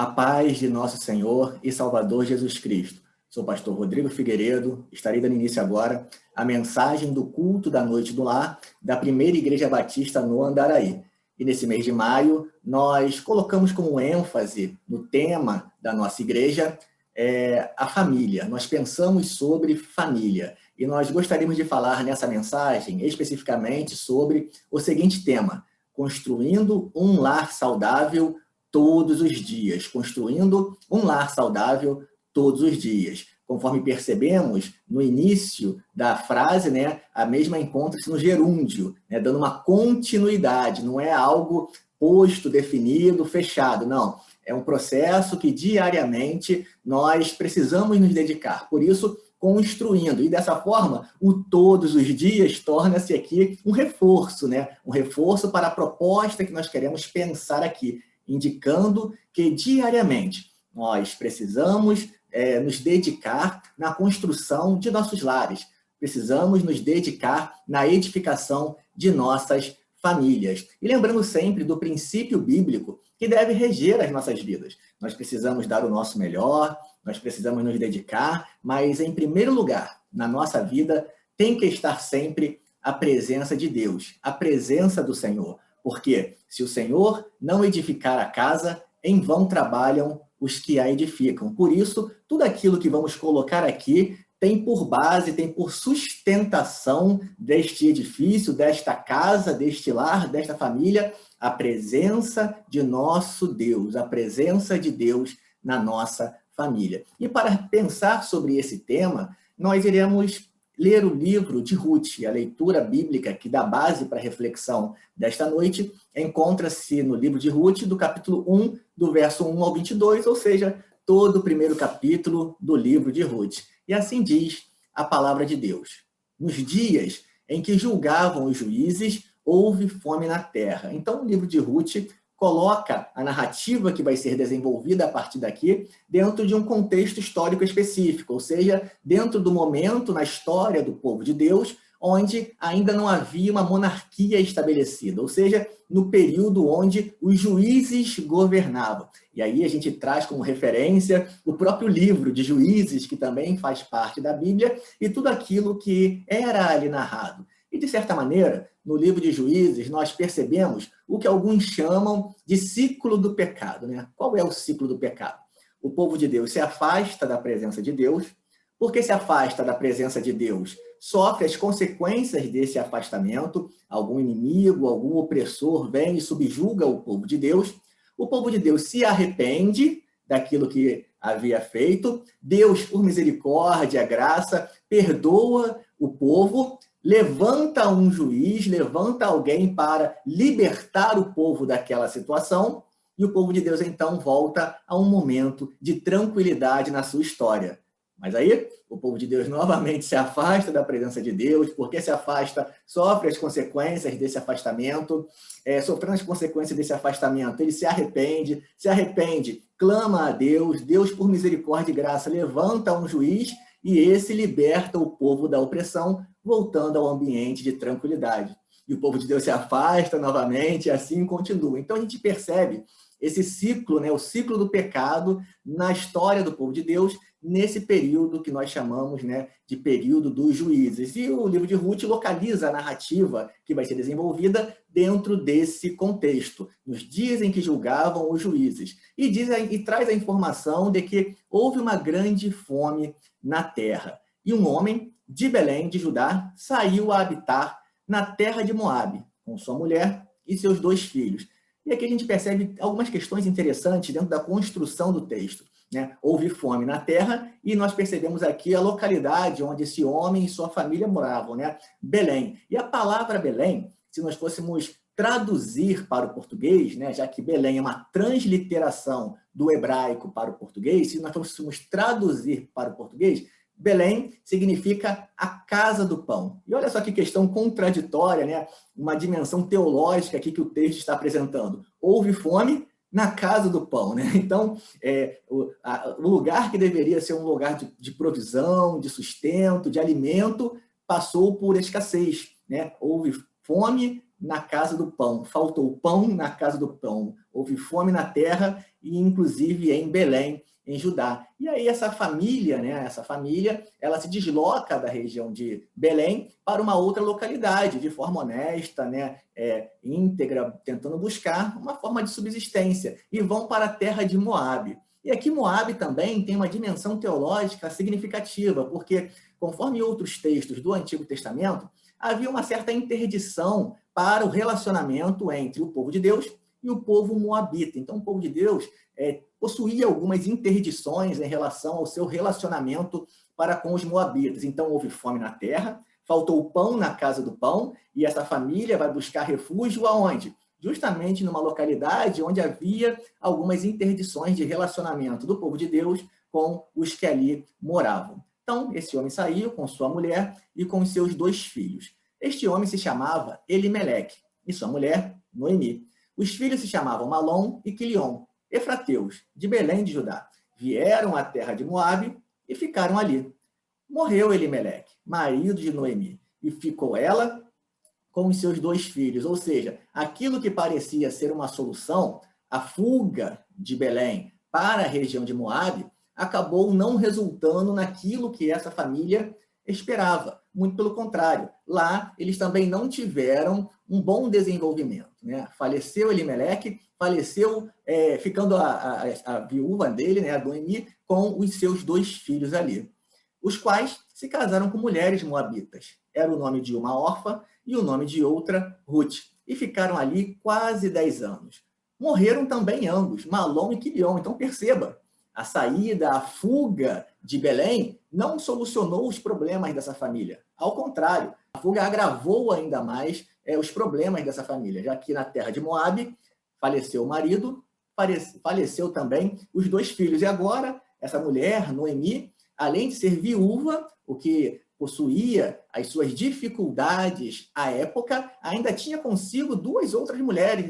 A paz de nosso Senhor e Salvador Jesus Cristo. Sou o pastor Rodrigo Figueiredo, estarei dando início agora à mensagem do culto da Noite do Lar da Primeira Igreja Batista no Andaraí. E nesse mês de maio, nós colocamos como ênfase no tema da nossa igreja a família. Nós pensamos sobre família. E nós gostaríamos de falar nessa mensagem especificamente sobre o seguinte tema: construindo um lar saudável todos os dias, construindo um lar saudável todos os dias. Conforme percebemos no início da frase, a mesma encontra-se no gerúndio, dando uma continuidade, não é algo posto, definido, fechado, não. É um processo que diariamente nós precisamos nos dedicar, por isso, construindo. E dessa forma, o todos os dias torna-se aqui um reforço, um reforço para a proposta que nós queremos pensar aqui, indicando que diariamente nós precisamos nos dedicar na construção de nossos lares, precisamos nos dedicar na edificação de nossas famílias. E lembrando sempre do princípio bíblico que deve reger as nossas vidas. Nós precisamos dar o nosso melhor, nós precisamos nos dedicar, mas em primeiro lugar, na nossa vida, tem que estar sempre a presença de Deus, a presença do Senhor. Porque se o Senhor não edificar a casa, em vão trabalham os que a edificam. Por isso, tudo aquilo que vamos colocar aqui tem por base, tem por sustentação deste edifício, desta casa, deste lar, desta família, a presença de nosso Deus, a presença de Deus na nossa família. E para pensar sobre esse tema, nós iremos ler o livro de Ruth. A leitura bíblica que dá base para a reflexão desta noite encontra-se no livro de Ruth, do capítulo 1, do verso 1 ao 22, ou seja, todo o primeiro capítulo do livro de Ruth. E assim diz a palavra de Deus: nos dias em que julgavam os juízes, houve fome na terra. Então, o livro de Ruth coloca a narrativa que vai ser desenvolvida a partir daqui dentro de um contexto histórico específico, ou seja, dentro do momento na história do povo de Deus, onde ainda não havia uma monarquia estabelecida, ou seja, no período onde os juízes governavam. E aí a gente traz como referência o próprio livro de Juízes, que também faz parte da Bíblia, e tudo aquilo que era ali narrado. E, de certa maneira, no livro de Juízes, nós percebemos o que alguns chamam de ciclo do pecado. Qual é o ciclo do pecado? O povo de Deus se afasta da presença de Deus. Porque se afasta da presença de Deus, sofre as consequências desse afastamento. Algum inimigo, algum opressor vem e subjuga o povo de Deus. O povo de Deus se arrepende daquilo que havia feito. Deus, por misericórdia, graça, perdoa o povo, levanta um juiz, levanta alguém para libertar o povo daquela situação, e o povo de Deus então volta a um momento de tranquilidade na sua história. Mas aí, o povo de Deus novamente se afasta da presença de Deus. Porque se afasta, sofre as consequências desse afastamento. Sofrendo as consequências desse afastamento, ele se arrepende, clama a Deus. Deus, por misericórdia e graça, levanta um juiz e esse liberta o povo da opressão, voltando ao ambiente de tranquilidade. E o povo de Deus se afasta novamente e assim continua. Então a gente percebe esse ciclo, o ciclo do pecado na história do povo de Deus, nesse período que nós chamamos de período dos juízes. E o livro de Ruth localiza a narrativa que vai ser desenvolvida dentro desse contexto, nos dias em que julgavam os juízes. E traz a informação de que houve uma grande fome na terra. E um homem de Belém, de Judá, saiu a habitar na terra de Moabe, com sua mulher e seus 2 filhos. E aqui a gente percebe algumas questões interessantes dentro da construção do texto. Houve fome na terra e nós percebemos aqui a localidade onde esse homem e sua família moravam, Belém. E a palavra Belém, se nós fôssemos traduzir para o português, já que Belém é uma transliteração do hebraico para o português, se nós fôssemos traduzir para o português, Belém significa a casa do pão. E olha só que questão contraditória, uma dimensão teológica aqui que o texto está apresentando. Houve fome na casa do pão. Então, o lugar que deveria ser um lugar de provisão, de sustento, de alimento, passou por escassez. Houve fome na casa do pão. Faltou pão na casa do pão. Houve fome na terra e, inclusive, em Belém, em Judá. E aí essa família, ela se desloca da região de Belém para uma outra localidade, de forma honesta, íntegra, tentando buscar uma forma de subsistência, e vão para a terra de Moabe. E aqui Moabe também tem uma dimensão teológica significativa, porque, conforme outros textos do Antigo Testamento, havia uma certa interdição para o relacionamento entre o povo de Deus e o povo moabita. Então, o povo de Deus possuía algumas interdições em relação ao seu relacionamento para com os moabitas. Então, houve fome na terra, faltou pão na casa do pão, e essa família vai buscar refúgio aonde? Justamente numa localidade onde havia algumas interdições de relacionamento do povo de Deus com os que ali moravam. Então, esse homem saiu com sua mulher e com seus 2 filhos. Este homem se chamava Elimeleque e sua mulher, Noemi. Os filhos se chamavam Malom e Quilion, efrateus, de Belém de Judá. Vieram à terra de Moabe e ficaram ali. Morreu Elimeleque, marido de Noemi, e ficou ela com os seus 2 filhos. Ou seja, aquilo que parecia ser uma solução, a fuga de Belém para a região de Moabe, acabou não resultando naquilo que essa família esperava. Muito pelo contrário, lá eles também não tiveram um bom desenvolvimento. Faleceu Elimeleque, faleceu ficando a viúva dele, a Noemi, com os seus 2 filhos ali, os quais se casaram com mulheres moabitas. Era o nome de uma órfã e o nome de outra, Ruth, e ficaram ali quase 10 anos. Morreram também ambos, Malom e Quilion. Então perceba, a saída, a fuga de Belém não solucionou os problemas dessa família. Ao contrário, a fuga agravou ainda mais os problemas dessa família, já que na terra de Moabe faleceu o marido, faleceu também os 2 filhos. E agora, essa mulher, Noemi, além de ser viúva, o que possuía as suas dificuldades à época, ainda tinha consigo 2 outras mulheres,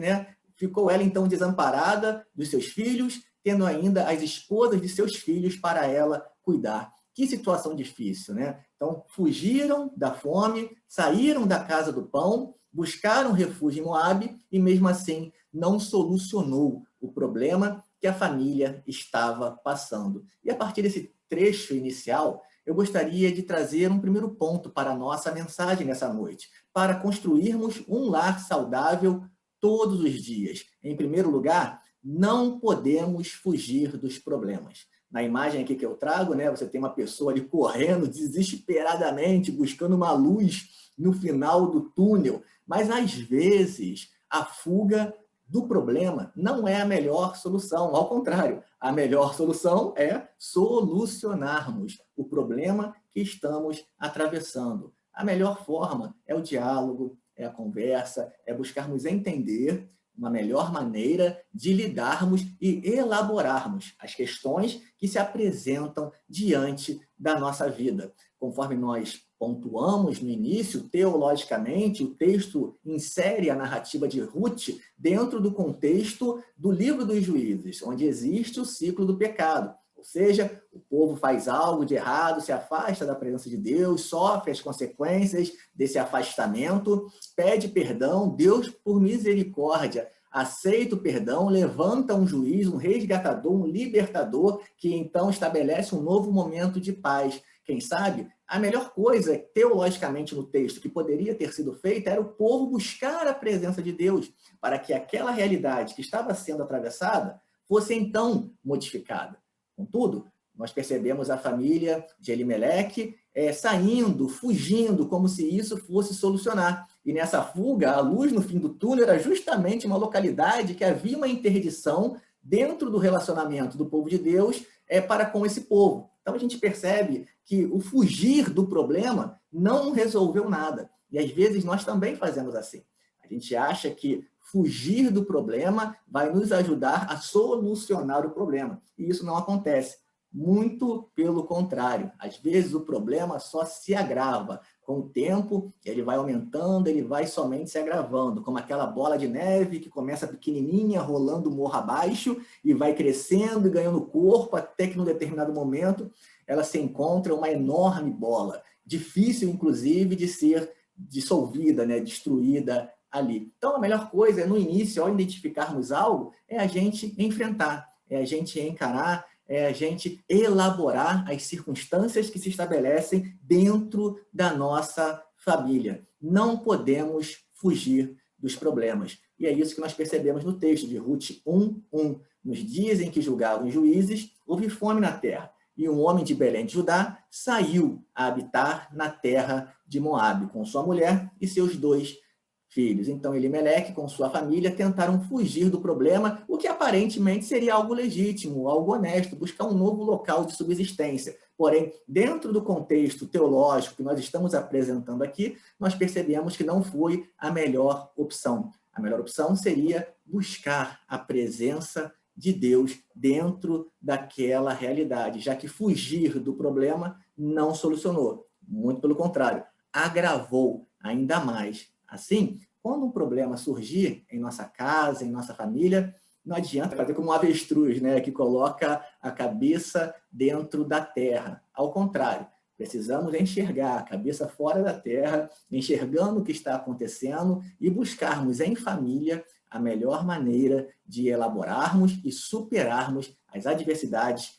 Ficou ela, então, desamparada dos seus filhos, tendo ainda as esposas de seus filhos para ela cuidar. Que situação difícil, Então, fugiram da fome, saíram da casa do pão, buscaram refúgio em Moabe e, mesmo assim, não solucionou o problema que a família estava passando. E, a partir desse trecho inicial, eu gostaria de trazer um primeiro ponto para a nossa mensagem nessa noite, para construirmos um lar saudável todos os dias. Em primeiro lugar, não podemos fugir dos problemas. Na imagem aqui que eu trago, você tem uma pessoa ali correndo desesperadamente, buscando uma luz no final do túnel. Mas, às vezes, a fuga do problema não é a melhor solução. Ao contrário, a melhor solução é solucionarmos o problema que estamos atravessando. A melhor forma é o diálogo, é a conversa, é buscarmos entender uma melhor maneira de lidarmos e elaborarmos as questões que se apresentam diante da nossa vida. Conforme nós pontuamos no início, teologicamente, o texto insere a narrativa de Ruth dentro do contexto do livro dos Juízes, onde existe o ciclo do pecado. Ou seja, o povo faz algo de errado, se afasta da presença de Deus, sofre as consequências desse afastamento, pede perdão, Deus, por misericórdia, aceita o perdão, levanta um juiz, um resgatador, um libertador, que então estabelece um novo momento de paz. Quem sabe, a melhor coisa, teologicamente no texto, que poderia ter sido feita, era o povo buscar a presença de Deus, para que aquela realidade que estava sendo atravessada fosse então modificada. Contudo, nós percebemos a família de Elimeleque saindo, fugindo, como se isso fosse solucionar. E nessa fuga, a luz no fim do túnel era justamente uma localidade que havia uma interdição dentro do relacionamento do povo de Deus para com esse povo. Então a gente percebe que o fugir do problema não resolveu nada. E às vezes nós também fazemos assim. A gente acha que fugir do problema vai nos ajudar a solucionar o problema. E isso não acontece. Muito pelo contrário. Às vezes o problema só se agrava. Com o tempo, ele vai aumentando, ele vai somente se agravando, como aquela bola de neve que começa pequenininha, rolando morro abaixo, e vai crescendo e ganhando corpo, até que num determinado momento ela se encontra uma enorme bola, difícil, inclusive, de ser dissolvida, destruída ali. Então, a melhor coisa é, no início, ao identificarmos algo, é a gente enfrentar, é a gente encarar, é a gente elaborar as circunstâncias que se estabelecem dentro da nossa família. Não podemos fugir dos problemas. E é isso que nós percebemos no texto de Ruth 1:1. Nos dias em que julgavam os juízes, houve fome na terra, e um homem de Belém de Judá saiu a habitar na terra de Moabe, com sua mulher e seus 2 filhos. Então, Elimeleque, com sua família, tentaram fugir do problema, o que aparentemente seria algo legítimo, algo honesto, buscar um novo local de subsistência. Porém, dentro do contexto teológico que nós estamos apresentando aqui, nós percebemos que não foi a melhor opção. A melhor opção seria buscar a presença de Deus dentro daquela realidade, já que fugir do problema não solucionou. Muito pelo contrário, agravou ainda mais. Assim, quando um problema surgir em nossa casa, em nossa família, não adianta fazer como um avestruz, né, que coloca a cabeça dentro da terra. Ao contrário, precisamos enxergar a cabeça fora da terra, enxergando o que está acontecendo e buscarmos em família a melhor maneira de elaborarmos e superarmos as adversidades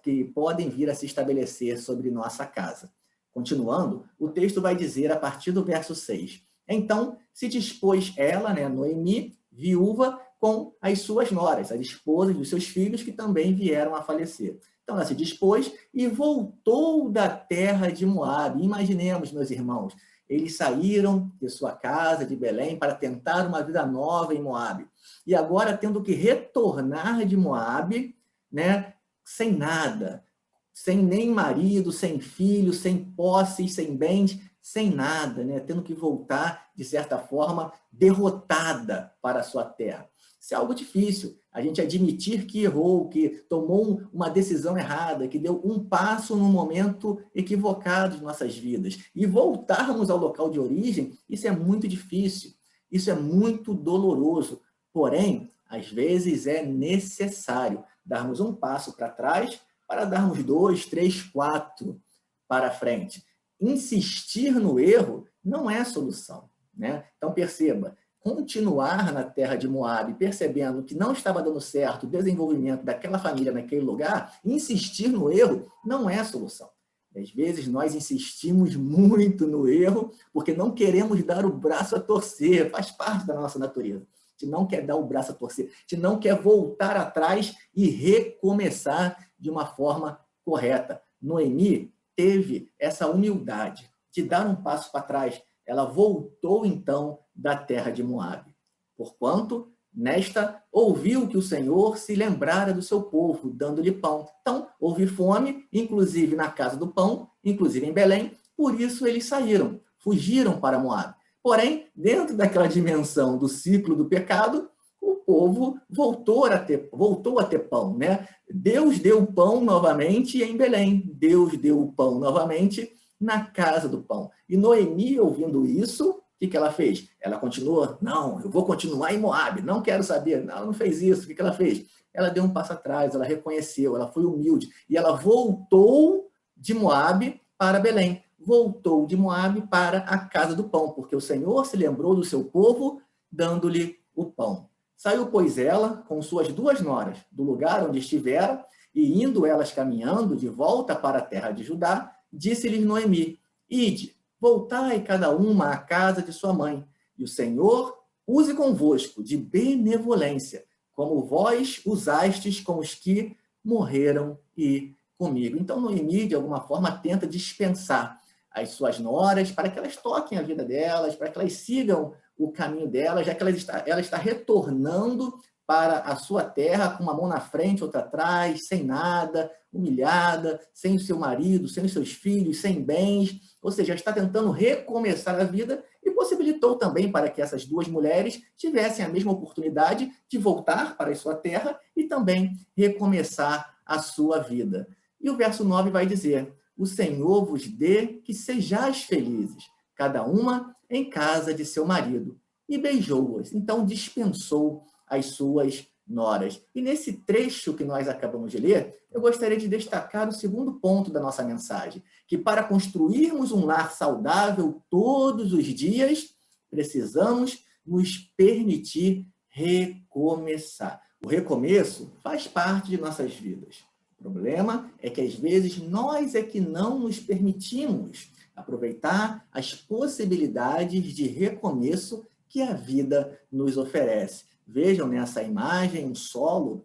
que podem vir a se estabelecer sobre nossa casa. Continuando, o texto vai dizer a partir do verso 6. Então, se dispôs ela, né, Noemi, viúva, com as suas noras, as esposas dos seus filhos, que também vieram a falecer. Então, ela se dispôs e voltou da terra de Moabe. Imaginemos, meus irmãos, eles saíram de sua casa, de Belém, para tentar uma vida nova em Moabe. E agora, tendo que retornar de Moabe, né, sem nada, sem nem marido, sem filho, sem posses, sem bens, sem nada, né, tendo que voltar, de certa forma, derrotada para a sua terra. Isso é algo difícil, a gente admitir que errou, que tomou uma decisão errada, que deu um passo num momento equivocado de nossas vidas. E voltarmos ao local de origem, isso é muito difícil, isso é muito doloroso. Porém, às vezes é necessário darmos um passo para trás para darmos 2, 3, 4 para frente. Insistir no erro não é solução, né? Então, perceba, continuar na terra de Moabe, percebendo que não estava dando certo o desenvolvimento daquela família naquele lugar, insistir no erro não é solução. Às vezes, nós insistimos muito no erro porque não queremos dar o braço a torcer, faz parte da nossa natureza. A gente não quer dar o braço a torcer, a gente não quer voltar atrás e recomeçar de uma forma correta. Noemi teve essa humildade de dar um passo para trás. Ela voltou, então, da terra de Moabe. Porquanto, nesta, ouviu que o Senhor se lembrara do seu povo, dando-lhe pão. Então, houve fome, inclusive na casa do pão, inclusive em Belém, por isso eles saíram, fugiram para Moabe. Porém, dentro daquela dimensão do ciclo do pecado, o povo voltou a ter pão, né? Deus deu o pão novamente em Belém. Deus deu o pão novamente na casa do pão. E Noemi, ouvindo isso, o que ela fez? Ela continuou, não, eu vou continuar em Moabe, não quero saber. Não, ela não fez isso. O que ela fez? Ela deu um passo atrás, ela reconheceu, ela foi humilde. E ela voltou de Moabe para Belém. Voltou de Moabe para a casa do pão, porque o Senhor se lembrou do seu povo, dando-lhe o pão. Saiu, pois, ela com suas 2 noras do lugar onde estiveram, e indo elas caminhando de volta para a terra de Judá, disse-lhes Noemi, ide, voltai cada uma à casa de sua mãe, e o Senhor use convosco de benevolência, como vós usastes com os que morreram e comigo. Então, Noemi, de alguma forma, tenta dispensar as suas noras para que elas toquem a vida delas, para que elas sigam o caminho delas, já que ela está retornando para a sua terra com uma mão na frente, outra atrás, sem nada, humilhada, sem o seu marido, sem os seus filhos, sem bens, ou seja, está tentando recomeçar a vida e possibilitou também para que essas 2 mulheres tivessem a mesma oportunidade de voltar para a sua terra e também recomeçar a sua vida. E o verso 9 vai dizer, o Senhor vos dê que sejais felizes, cada uma em casa de seu marido. E beijou-as, então dispensou as suas noras. E nesse trecho que nós acabamos de ler, eu gostaria de destacar o segundo ponto da nossa mensagem, que para construirmos um lar saudável todos os dias, Precisamos nos permitir recomeçar. O recomeço faz parte de nossas vidas. O problema é que, às vezes, nós é que não nos permitimos aproveitar as possibilidades de recomeço que a vida nos oferece. Vejam nessa imagem um solo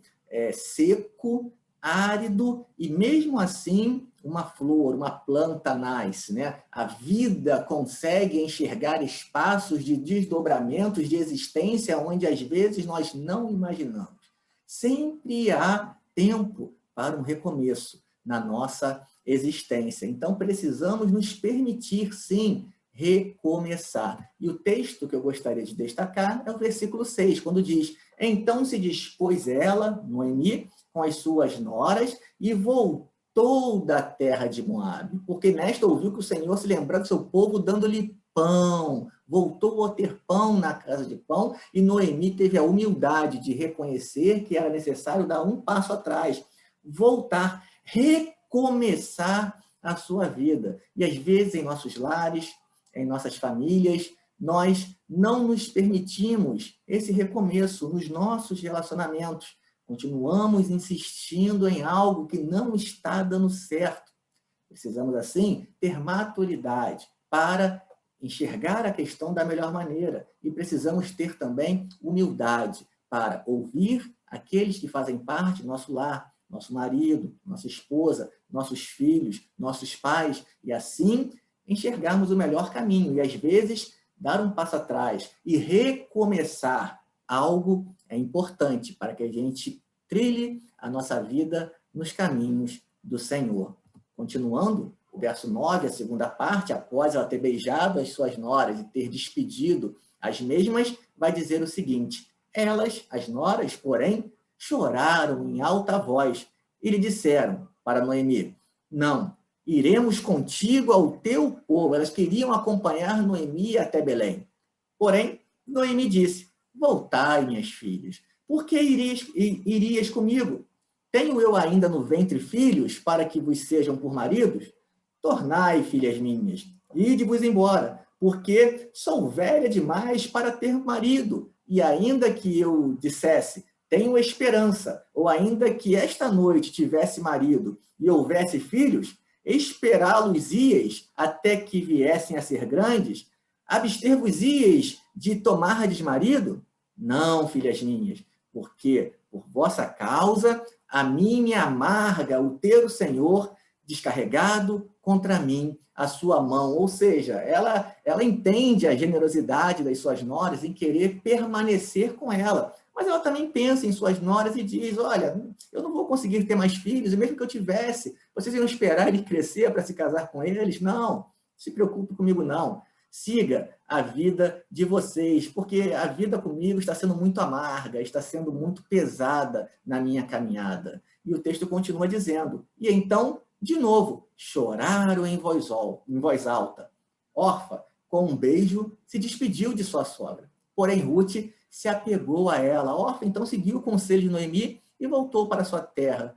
seco, árido, e mesmo assim uma flor, uma planta nasce, né? A vida consegue enxergar espaços de desdobramentos de existência onde às vezes nós não imaginamos. Sempre há tempo para um recomeço na nossa existência. Então precisamos nos permitir, sim, recomeçar. E o texto que eu gostaria de destacar é o versículo 6, quando diz: então se dispôs ela, Noemi, com as suas noras, e voltou da terra de Moabe, porque nesta ouviu que o Senhor se lembrou do seu povo, dando-lhe pão. Voltou a ter pão na casa de pão, e Noemi teve a humildade de reconhecer que era necessário dar um passo atrás, voltar, recomeçar a sua vida. E às vezes em nossos lares, em nossas famílias, nós não nos permitimos esse recomeço nos nossos relacionamentos. Continuamos insistindo em algo que não está dando certo. Precisamos, assim, ter maturidade para enxergar a questão da melhor maneira. E precisamos ter também humildade para ouvir aqueles que fazem parte do nosso lar, nosso marido, nossa esposa, nossos filhos, nossos pais, e assim enxergarmos o melhor caminho. E às vezes dar um passo atrás e recomeçar algo é importante para que a gente trilhe a nossa vida nos caminhos do Senhor. Continuando, o verso 9, a segunda parte, após ela ter beijado as suas noras e ter despedido as mesmas, vai dizer o seguinte: elas, as noras, porém, choraram em alta voz e lhe disseram para Noemi: não, iremos contigo ao teu povo. Elas queriam acompanhar Noemi até Belém. Porém, Noemi disse: voltai, minhas filhas, por que irias comigo? Tenho eu ainda no ventre filhos para que vos sejam por maridos? Tornai, filhas minhas, ide-vos embora, porque sou velha demais para ter marido. E ainda que eu dissesse: tenho esperança, ou ainda que esta noite tivesse marido e houvesse filhos, esperá-los-íeis até que viessem a ser grandes? Abster-vos-íeis de tomardes marido? Não, filhas minhas, porque por vossa causa a mim me amarga o ter o Senhor descarregado contra mim a sua mão. Ou seja, ela entende a generosidade das suas noras em querer permanecer com ela. Mas ela também pensa em suas noras e diz: olha, eu não vou conseguir ter mais filhos, e mesmo que eu tivesse, vocês iam esperar ele crescer para se casar com eles? Não, se preocupe comigo não. Siga a vida de vocês, porque a vida comigo está sendo muito amarga, está sendo muito pesada na minha caminhada. E o texto continua dizendo: e então, de novo, choraram em voz alta. Orfa, com um beijo, se despediu de sua sogra. Porém, Ruth se apegou a ela. Orfa, então, seguiu o conselho de Noemi e voltou para sua terra.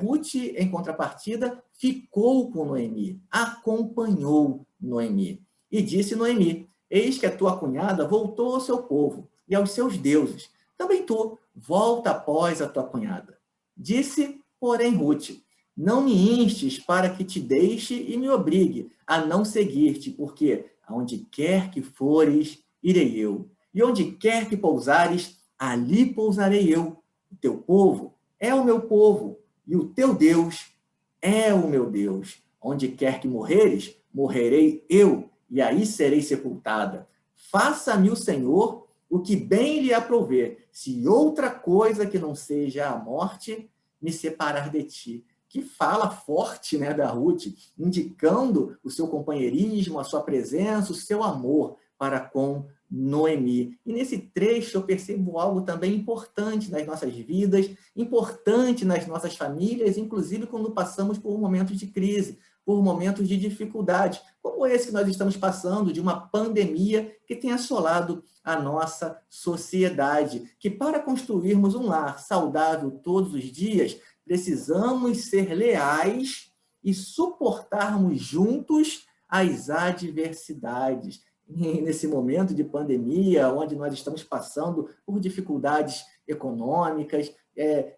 Ruth, em contrapartida, ficou com Noemi, acompanhou Noemi. E disse Noemi: eis que a tua cunhada voltou ao seu povo e aos seus deuses. Também tu, volta após a tua cunhada. Disse, porém, Ruth: não me instes para que te deixe e me obrigue a não seguir-te, porque aonde quer que fores, irei eu. E onde quer que pousares, ali pousarei eu. O teu povo é o meu povo, e o teu Deus é o meu Deus. Onde quer que morreres, morrerei eu, e aí serei sepultada. Faça-me o Senhor o que bem lhe aprouver, se outra coisa que não seja a morte me separar de ti. Que fala forte, né, da Ruth, indicando o seu companheirismo, a sua presença, o seu amor para com Noemi. E nesse trecho eu percebo algo também importante nas nossas vidas, importante nas nossas famílias, inclusive quando passamos por momentos de crise, por momentos de dificuldade, como esse que nós estamos passando, de uma pandemia que tem assolado a nossa sociedade, que para construirmos um lar saudável todos os dias, precisamos ser leais e suportarmos juntos as adversidades. nesse momento de pandemia, onde nós estamos passando por dificuldades econômicas,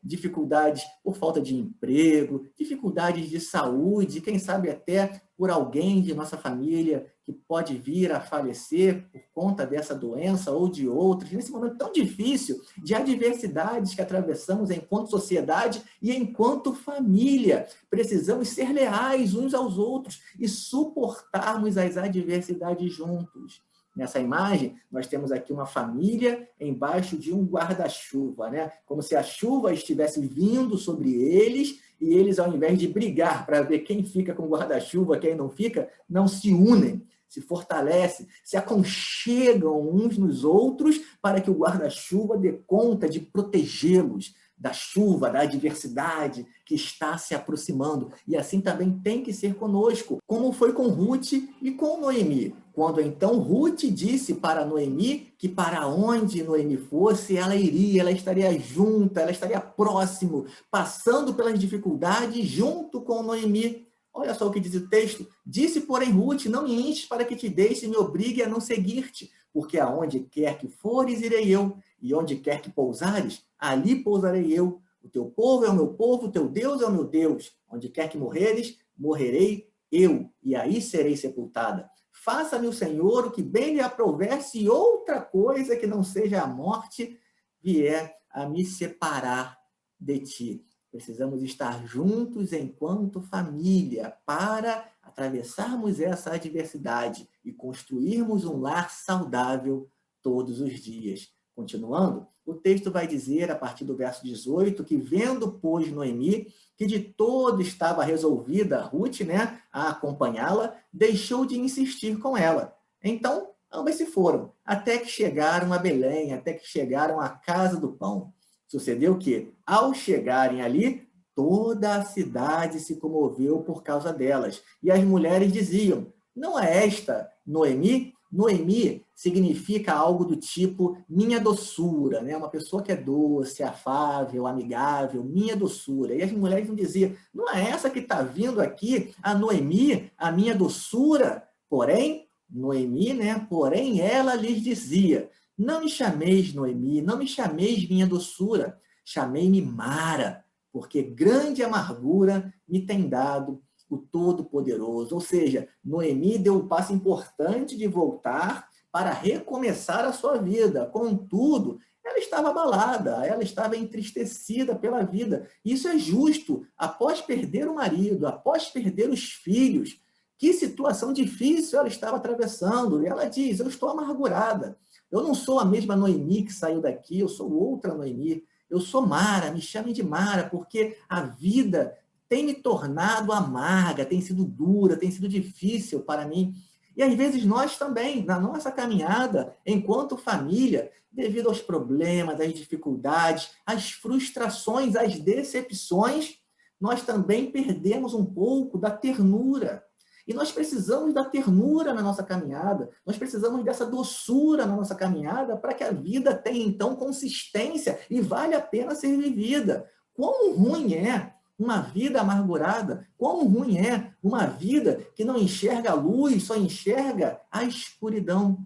dificuldades por falta de emprego, dificuldades de saúde, quem sabe até por alguém de nossa família que pode vir a falecer por conta dessa doença ou de outras, nesse momento tão difícil de adversidades que atravessamos enquanto sociedade e enquanto família. Precisamos ser leais uns aos outros e suportarmos as adversidades juntos. Nessa imagem, nós temos aqui uma família embaixo de um guarda-chuva, né? Como se a chuva estivesse vindo sobre eles e eles, ao invés de brigar para ver quem fica com o guarda-chuva, quem não fica, não se unem, se fortalecem, se aconchegam uns nos outros para que o guarda-chuva dê conta de protegê-los da chuva, da adversidade que está se aproximando. E assim também tem que ser conosco, como foi com Ruth e com Noemi. Quando então Ruth disse para Noemi que para onde Noemi fosse, ela iria, ela estaria junta, ela estaria próximo, passando pelas dificuldades junto com Noemi. Olha só o que diz o texto. Disse, porém, Ruth, não me enches para que te deixe e me obrigue a não seguir-te, porque aonde quer que fores, irei eu, e onde quer que pousares, ali pousarei eu. O teu povo é o meu povo, o teu Deus é o meu Deus. Onde quer que morreres, morrerei eu, e aí serei sepultada. Faça-me o Senhor o que bem lhe aprouver, se outra coisa que não seja a morte vier a me separar de ti. Precisamos estar juntos enquanto família para atravessarmos essa adversidade e construirmos um lar saudável todos os dias. Continuando, o texto vai dizer, a partir do verso 18, que vendo, pois, Noemi, que de todo estava resolvida Ruth, né, a acompanhá-la, deixou de insistir com ela. Então, ambas se foram, até que chegaram a Belém, até que chegaram à casa do pão. Sucedeu que, ao chegarem ali, toda a cidade se comoveu por causa delas. E as mulheres diziam, não é esta Noemi? Noemi significa algo do tipo minha doçura, né? Uma pessoa que é doce, afável, amigável, minha doçura. E as mulheres não diziam, não é essa que está vindo aqui, a Noemi, a minha doçura? Porém, Noemi, né? Porém, ela lhes dizia, não me chameis Noemi, não me chameis minha doçura, chamei-me Mara, porque grande amargura me tem dado o Todo-Poderoso. Ou seja, Noemi deu um passo importante de voltar para recomeçar a sua vida. Contudo, ela estava abalada, ela estava entristecida pela vida. Isso é justo. Após perder o marido, após perder os filhos, que situação difícil ela estava atravessando. E ela diz, eu estou amargurada. Eu não sou a mesma Noemi que saiu daqui, eu sou outra Noemi. Eu sou Mara, me chamem de Mara, porque a vida tem me tornado amarga, tem sido dura, tem sido difícil para mim. E às vezes nós também, na nossa caminhada, enquanto família, devido aos problemas, às dificuldades, às frustrações, às decepções, nós também perdemos um pouco da ternura. E nós precisamos da ternura na nossa caminhada, nós precisamos dessa doçura na nossa caminhada para que a vida tenha, então, consistência e vale a pena ser vivida. Quão ruim é uma vida amargurada, quão ruim é uma vida que não enxerga a luz, só enxerga a escuridão.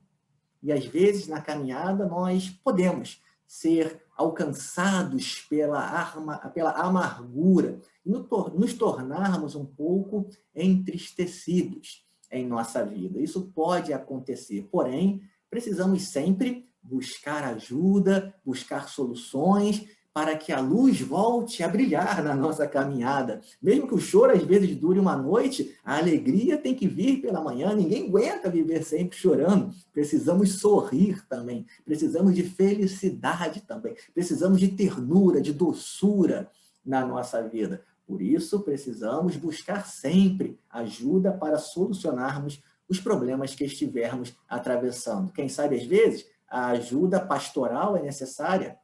E às vezes na caminhada nós podemos ser alcançados pela amargura e nos tornarmos um pouco entristecidos em nossa vida. Isso pode acontecer, porém, precisamos sempre buscar ajuda, buscar soluções, para que a luz volte a brilhar na nossa caminhada. Mesmo que o choro às vezes dure uma noite, a alegria tem que vir pela manhã, ninguém aguenta viver sempre chorando. Precisamos sorrir também, precisamos de felicidade também, precisamos de ternura, de doçura na nossa vida. Por isso, precisamos buscar sempre ajuda para solucionarmos os problemas que estivermos atravessando. Quem sabe, às vezes, a ajuda pastoral é necessária.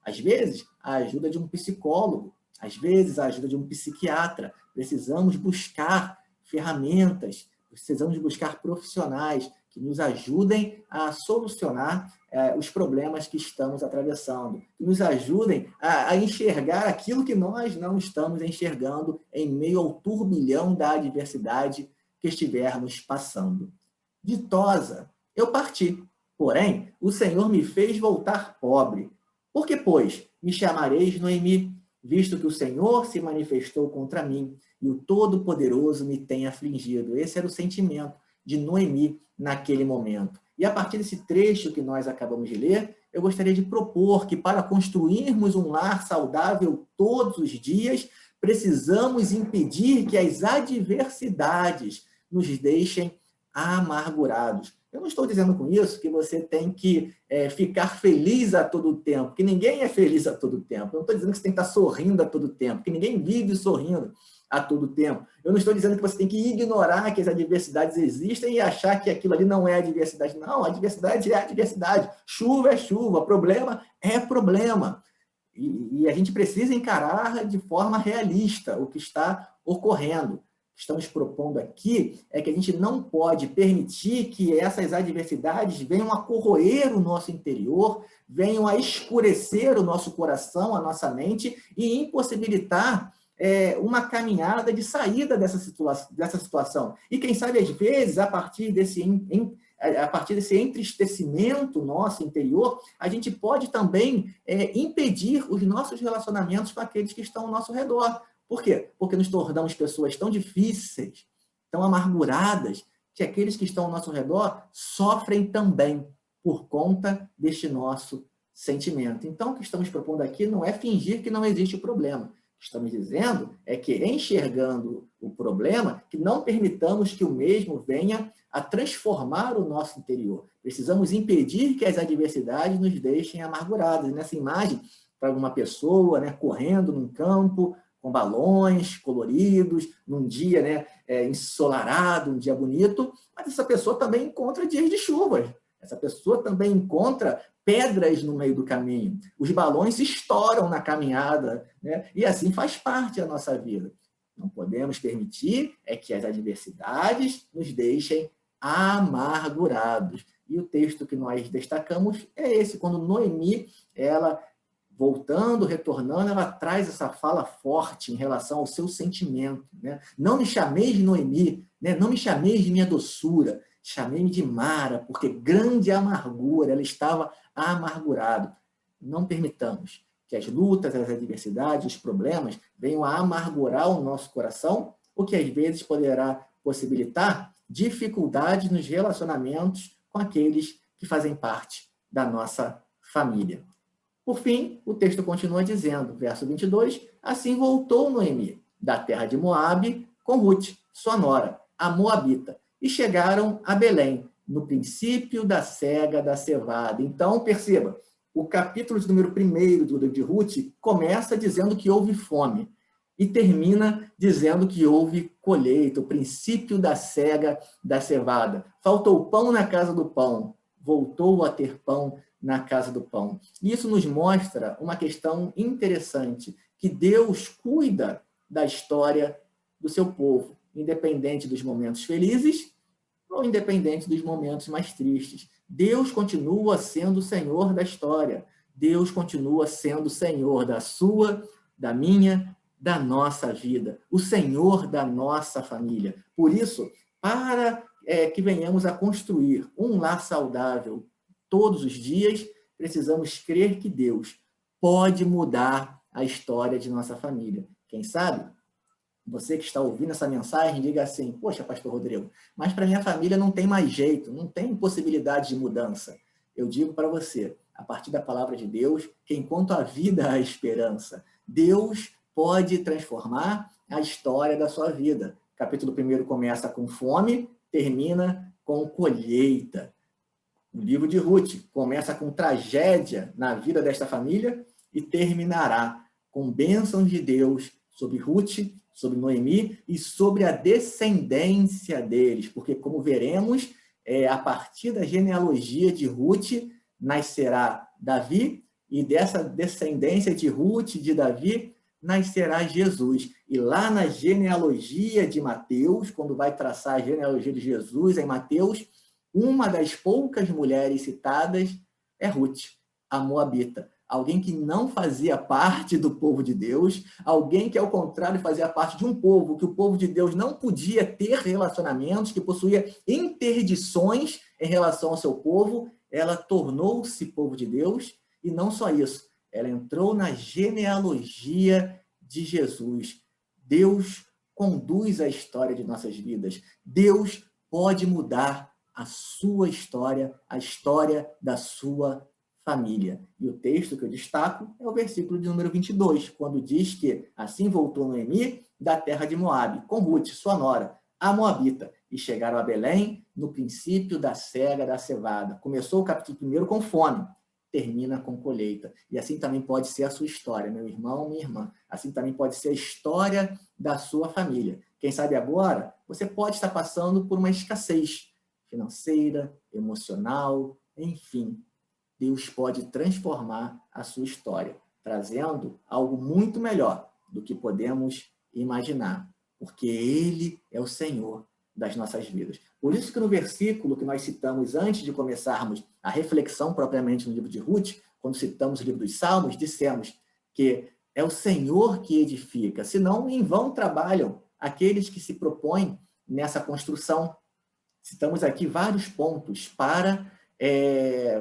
Às vezes, a ajuda de um psicólogo, às vezes, a ajuda de um psiquiatra. Precisamos buscar ferramentas, precisamos buscar profissionais que nos ajudem a solucionar os problemas que estamos atravessando, que nos ajudem a enxergar aquilo que nós não estamos enxergando em meio ao turbilhão da adversidade que estivermos passando. Ditosa eu parti. Porém, o Senhor me fez voltar pobre. Por que, pois, me chamareis Noemi, visto que o Senhor se manifestou contra mim e o Todo-Poderoso me tem afligido? Esse era o sentimento de Noemi naquele momento. E a partir desse trecho que nós acabamos de ler, eu gostaria de propor que para construirmos um lar saudável todos os dias, precisamos impedir que as adversidades nos deixem amargurados. Eu não estou dizendo com isso que você tem que ficar feliz a todo tempo, que ninguém é feliz a todo tempo. Eu não estou dizendo que você tem que estar sorrindo a todo tempo, que ninguém vive sorrindo a todo tempo. Eu não estou dizendo que você tem que ignorar que as adversidades existem e achar que aquilo ali não é adversidade. Não, a adversidade é adversidade. Chuva é chuva, problema é problema. E a gente precisa encarar de forma realista o que está ocorrendo. O que estamos propondo aqui é que a gente não pode permitir que essas adversidades venham a corroer o nosso interior, venham a escurecer o nosso coração, a nossa mente e impossibilitar uma caminhada de saída dessa situação. E quem sabe, às vezes, a partir desse entristecimento nosso interior, a gente pode também impedir os nossos relacionamentos com aqueles que estão ao nosso redor. Por quê? Porque nos tornamos pessoas tão difíceis, tão amarguradas, que aqueles que estão ao nosso redor sofrem também por conta deste nosso sentimento. Então, o que estamos propondo aqui não é fingir que não existe o problema. O que estamos dizendo é que, enxergando o problema, que não permitamos que o mesmo venha a transformar o nosso interior. Precisamos impedir que as adversidades nos deixem amargurados. Nessa imagem, para uma pessoa, né, correndo num campo, com balões coloridos, num dia ensolarado, um dia bonito, mas essa pessoa também encontra dias de chuvas. Essa pessoa também encontra pedras no meio do caminho. Os balões estouram na caminhada, né? E assim faz parte da nossa vida. Não podemos permitir que as adversidades nos deixem amargurados. E o texto que nós destacamos é esse, quando Noemi, ela voltando, retornando, ela traz essa fala forte em relação ao seu sentimento. Né? Não me chameis de Noemi, né? Não me chameis de minha doçura, chamei-me de Mara, porque grande amargura, ela estava amargurada. Não permitamos que as lutas, as adversidades, os problemas venham a amargurar o nosso coração, o que às vezes poderá possibilitar dificuldades nos relacionamentos com aqueles que fazem parte da nossa família. Por fim, o texto continua dizendo, verso 22, assim voltou Noemi da terra de Moabe com Ruth, sua nora, a Moabita, e chegaram a Belém, no princípio da cega da cevada. Então, perceba, o capítulo de número 1 do livro de Ruth começa dizendo que houve fome e termina dizendo que houve colheita, o princípio da cega da cevada. Faltou pão na casa do pão, voltou a ter pão na casa do pão. Isso nos mostra uma questão interessante, que Deus cuida da história do seu povo, independente dos momentos felizes ou independente dos momentos mais tristes. Deus continua sendo o Senhor da história. Deus continua sendo o Senhor da sua, da minha, da nossa vida. O Senhor da nossa família. Por isso, para que venhamos a construir um lar saudável todos os dias, precisamos crer que Deus pode mudar a história de nossa família. Quem sabe, você que está ouvindo essa mensagem, diga assim, poxa, pastor Rodrigo, mas para minha família não tem mais jeito, não tem possibilidade de mudança. Eu digo para você, a partir da palavra de Deus, que enquanto a vida há esperança, Deus pode transformar a história da sua vida. Capítulo 1 começa com fome, termina com colheita. O livro de Ruth começa com tragédia na vida desta família e terminará com bênçãos de Deus sobre Ruth, sobre Noemi e sobre a descendência deles, porque, como veremos, a partir da genealogia de Ruth nascerá Davi, e dessa descendência de Ruth, de Davi, nascerá Jesus. E lá na genealogia de Mateus, quando vai traçar a genealogia de Jesus em Mateus, uma das poucas mulheres citadas é Ruth, a Moabita. alguém que não fazia parte do povo de Deus, alguém que, ao contrário, fazia parte de um povo que o povo de Deus não podia ter relacionamentos, que possuía interdições em relação ao seu povo. Ela tornou-se povo de Deus, e não só isso, ela entrou na genealogia de Jesus. Deus conduz a história de nossas vidas. Deus pode mudar a sua história, a história da sua família. E o texto que eu destaco é o versículo de número 22, quando diz que assim voltou Noemi da terra de Moabe, com Rute, sua nora, a Moabita, e chegaram a Belém no princípio da cega da cevada. Começou o capítulo 1 com fome, termina com colheita. E assim também pode ser a sua história, meu irmão, minha irmã. Assim também pode ser a história da sua família. Quem sabe agora, você pode estar passando por uma escassez financeira, emocional, enfim. Deus pode transformar a sua história, trazendo algo muito melhor do que podemos imaginar, porque Ele é o Senhor das nossas vidas. Por isso que no versículo que nós citamos antes de começarmos a reflexão propriamente no livro de Rute, quando citamos o livro dos Salmos, dissemos que é o Senhor que edifica, senão em vão trabalham aqueles que se propõem nessa construção. Citamos aqui vários pontos para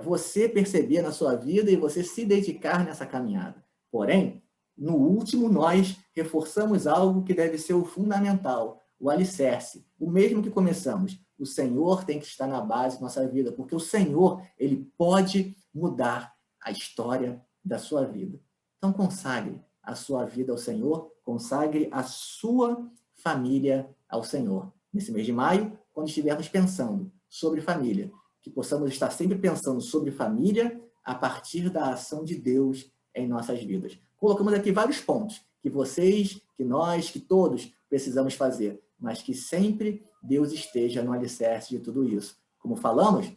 você perceber na sua vida e você se dedicar nessa caminhada. Porém, no último, nós reforçamos algo que deve ser o fundamental, o alicerce, o mesmo que começamos. O Senhor tem que estar na base da nossa vida, porque o Senhor, Ele pode mudar a história da sua vida. Então, consagre a sua vida ao Senhor, consagre a sua família ao Senhor. Nesse mês de maio, quando estivermos pensando sobre família, que possamos estar sempre pensando sobre família a partir da ação de Deus em nossas vidas. Colocamos aqui vários pontos que vocês, que nós, que todos precisamos fazer, mas que sempre Deus esteja no alicerce de tudo isso. Como falamos,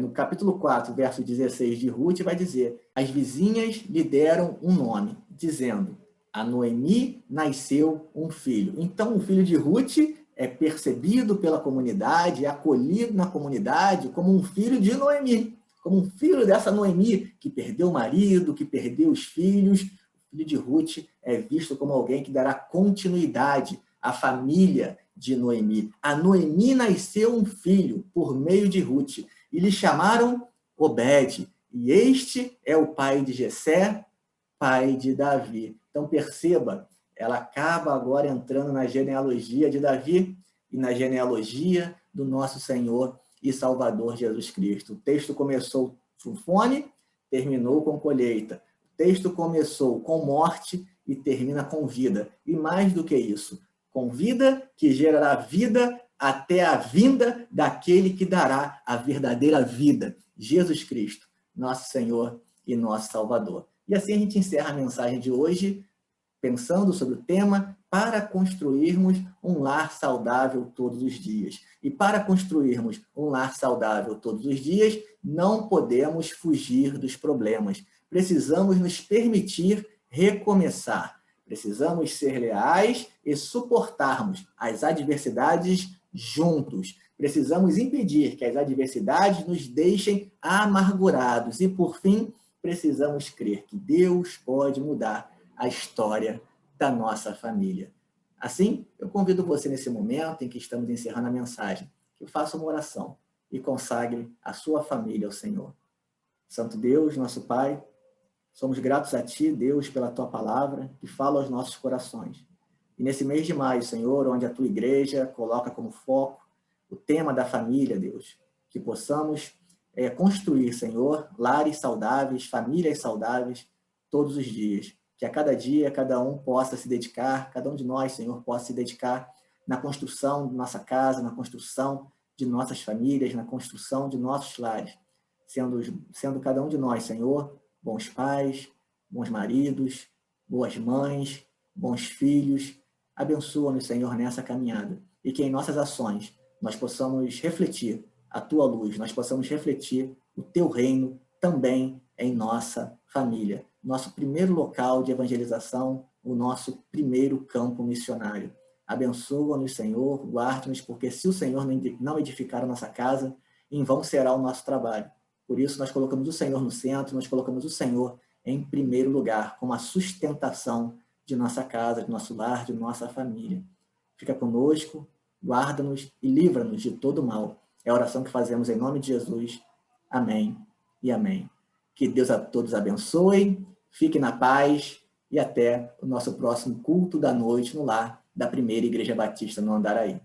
no capítulo 4, verso 16 de Rute, vai dizer: as vizinhas lhe deram um nome, dizendo: a Noemi nasceu um filho. Então, o filho de Rute é percebido pela comunidade, é acolhido na comunidade como um filho de Noemi, como um filho dessa Noemi que perdeu o marido, que perdeu os filhos. O filho de Rute é visto como alguém que dará continuidade à família de Noemi. A Noemi nasceu um filho por meio de Rute e lhe chamaram Obed. E este é o pai de Jessé, pai de Davi. Então perceba, ela acaba agora entrando na genealogia de Davi e na genealogia do nosso Senhor e Salvador Jesus Cristo. O texto começou com fome, terminou com colheita. O texto começou com morte e termina com vida. E mais do que isso, com vida que gerará vida até a vinda daquele que dará a verdadeira vida, Jesus Cristo, nosso Senhor e nosso Salvador. E assim a gente encerra a mensagem de hoje, pensando sobre o tema para construirmos um lar saudável todos os dias. E para construirmos um lar saudável todos os dias, não podemos fugir dos problemas. Precisamos nos permitir recomeçar. Precisamos ser leais e suportarmos as adversidades juntos. Precisamos impedir que as adversidades nos deixem amargurados. E, por fim, precisamos crer que Deus pode mudar a história da nossa família. Assim, eu convido você nesse momento em que estamos encerrando a mensagem, que faça uma oração e consagre a sua família ao Senhor. Santo Deus, nosso Pai, somos gratos a Ti, Deus, pela Tua palavra que fala aos nossos corações. E nesse mês de maio, Senhor, onde a Tua igreja coloca como foco o tema da família, Deus, que possamos construir, Senhor, lares saudáveis, famílias saudáveis, todos os dias. Que a cada dia, cada um possa se dedicar, cada um de nós, Senhor, possa se dedicar na construção de nossa casa, na construção de nossas famílias, na construção de nossos lares, sendo cada um de nós, Senhor, bons pais, bons maridos, boas mães, bons filhos. Abençoa-nos, Senhor, nessa caminhada. E que em nossas ações nós possamos refletir a Tua luz, nós possamos refletir o Teu reino também em nossa família. Nosso primeiro local de evangelização, o nosso primeiro campo missionário. Abençoa-nos, Senhor, guarda-nos, porque se o Senhor não edificar a nossa casa, em vão será o nosso trabalho. Por isso, nós colocamos o Senhor no centro, nós colocamos o Senhor em primeiro lugar, como a sustentação de nossa casa, de nosso lar, de nossa família. Fica conosco, guarda-nos e livra-nos de todo mal. É a oração que fazemos em nome de Jesus. Amém e amém. Que Deus a todos abençoe, fique na paz e até o nosso próximo culto da noite no lar da Primeira Igreja Batista no Andaraí.